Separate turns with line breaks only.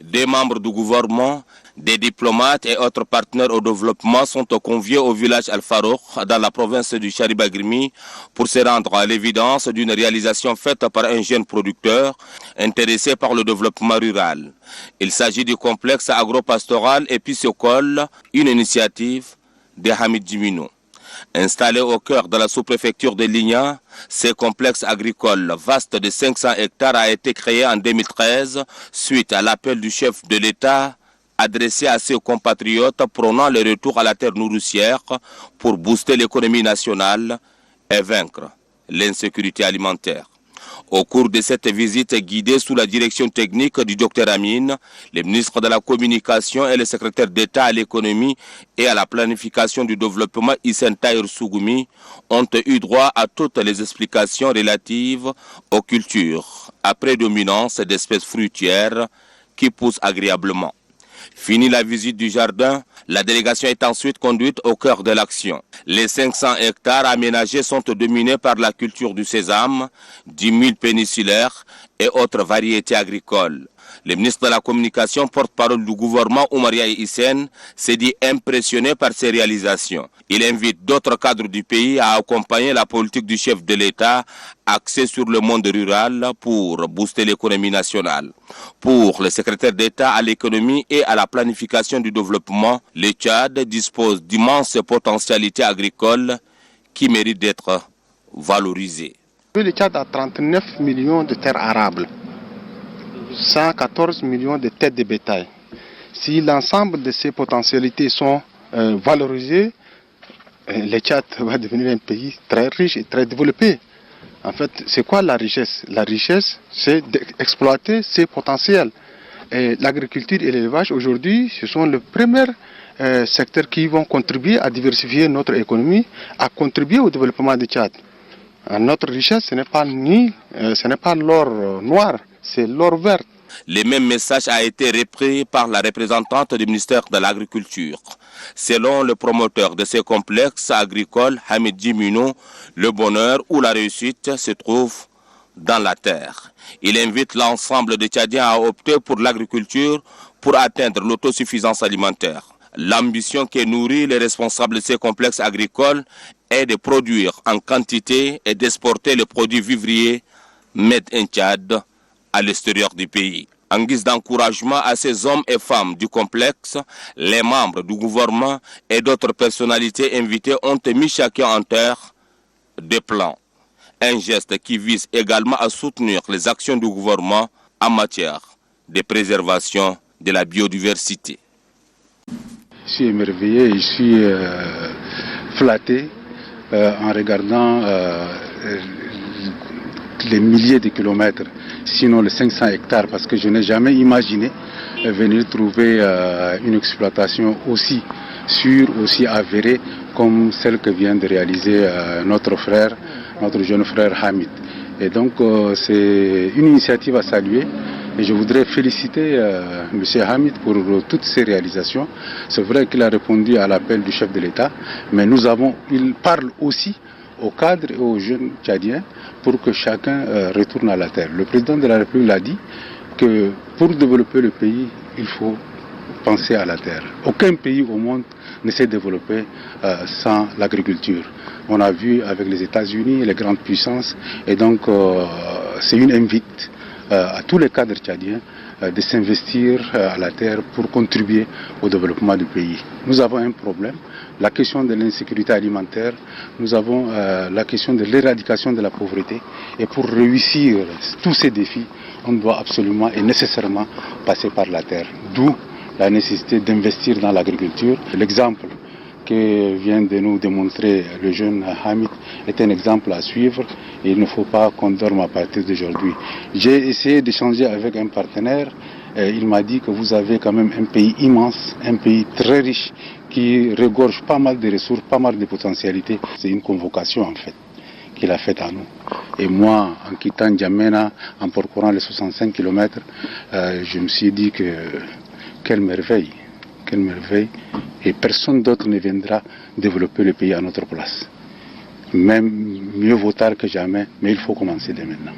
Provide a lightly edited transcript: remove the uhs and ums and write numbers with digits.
Des membres du gouvernement, des diplomates et autres partenaires au développement sont conviés au village Al-Farouk dans la province du Charibagrimi pour se rendre à l'évidence d'une réalisation faite par un jeune producteur intéressé par le développement rural. Il s'agit du complexe agropastoral et piscicole, une initiative de Hamid Djimino. Installé au cœur de la sous-préfecture de Lignan, ce complexe agricole vaste de 500 hectares a été créé en 2013 suite à l'appel du chef de l'État adressé à ses compatriotes prônant le retour à la terre nourricière pour booster l'économie nationale et vaincre l'insécurité alimentaire. Au cours de cette visite guidée sous la direction technique du Dr Amine, le ministre de la Communication et le secrétaire d'État à l'économie et à la planification du développement Hissène Tahir Sougoumi ont eu droit à toutes les explications relatives aux cultures à prédominance d'espèces fruitières qui poussent agréablement. Fini la visite du jardin, la délégation est ensuite conduite au cœur de l'action. Les 500 hectares aménagés sont dominés par la culture du sésame, du mil péninsulaire et autres variétés agricoles. Le ministre de la Communication, porte-parole du gouvernement Oumaria Hissène, s'est dit impressionné par ces réalisations. Il invite d'autres cadres du pays à accompagner la politique du chef de l'État axée sur le monde rural pour booster l'économie nationale. Pour le secrétaire d'État à l'économie et à la planification du développement, le Tchad dispose d'immenses potentialités agricoles qui méritent d'être valorisées.
Le Tchad a 39 millions de terres arables, 114 millions de têtes de bétail. Si l'ensemble de ces potentialités sont valorisées, le Tchad va devenir un pays très riche et très développé. En fait, c'est quoi la richesse? La richesse, c'est d'exploiter ces potentiels. L'agriculture et l'élevage, aujourd'hui, ce sont les premiers secteurs qui vont contribuer à diversifier notre économie, à contribuer au développement du Tchad. Notre richesse, ce n'est pas l'or noir, c'est l'or vert.
Le même message a été repris par la représentante du ministère de l'Agriculture. Selon le promoteur de ces complexes agricoles, Hamid Djimino, le bonheur ou la réussite se trouve dans la terre. Il invite l'ensemble des Tchadiens à opter pour l'agriculture pour atteindre l'autosuffisance alimentaire. L'ambition qui nourrit les responsables de ces complexes agricoles est de produire en quantité et d'exporter les produits vivriers made in Tchad à l'extérieur du pays. En guise d'encouragement à ces hommes et femmes du complexe, les membres du gouvernement et d'autres personnalités invitées ont mis chacun en terre des plans. Un geste qui vise également à soutenir les actions du gouvernement en matière de préservation de la biodiversité.
Je suis émerveillé, je suis flatté en regardant les milliers de kilomètres, sinon les 500 hectares, parce que je n'ai jamais imaginé venir trouver une exploitation aussi sûre, aussi avérée comme celle que vient de réaliser notre jeune frère Hamid. Et donc c'est une initiative à saluer. Et je voudrais féliciter M. Hamid pour toutes ses réalisations. C'est vrai qu'il a répondu à l'appel du chef de l'État, mais il parle aussi aux cadres et aux jeunes Tchadiens pour que chacun retourne à la terre. Le président de la République l'a dit que pour développer le pays, il faut penser à la terre. Aucun pays au monde ne s'est développé sans l'agriculture. On a vu avec les États-Unis, les grandes puissances, et donc c'est une invite à tous les cadres tchadiens de s'investir à la terre pour contribuer au développement du pays. Nous avons un problème, la question de l'insécurité alimentaire, nous avons la question de l'éradication de la pauvreté, et pour réussir tous ces défis, on doit absolument et nécessairement passer par la terre. D'où la nécessité d'investir dans l'agriculture. L'exemple que vient de nous démontrer le jeune Hamid est un exemple à suivre et il ne faut pas qu'on dorme à partir d'aujourd'hui. J'ai essayé d'échanger avec un partenaire, il m'a dit que vous avez quand même un pays immense, un pays très riche qui regorge pas mal de ressources, pas mal de potentialités. C'est une convocation en fait qu'il a faite à nous. Et moi, en quittant N'Djamena, en parcourant les 65 km, je me suis dit que quelle merveille, et personne d'autre ne viendra développer le pays à notre place. Même mieux vaut tard que jamais, mais il faut commencer dès maintenant.